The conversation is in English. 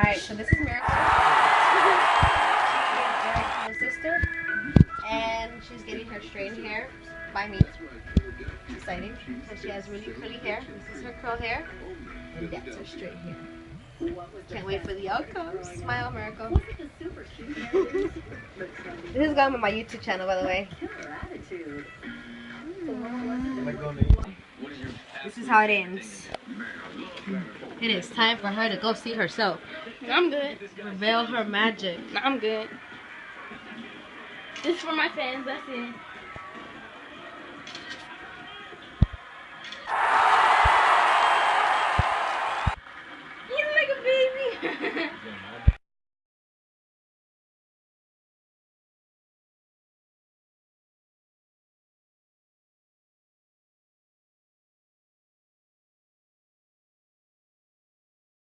Alright, so this is Miracle. Eric's little sister. And she's getting her straightened hair by me. It's exciting. So she has really curly hair. This is her curl hair. And that's her straight hair. Can't wait for the outcome. Smile, Miracle. This is going on my YouTube channel, by the way. This is how it ends. It is time for her to go see herself. I'm good. Reveal her magic. I'm good. This is for my fans, that's it.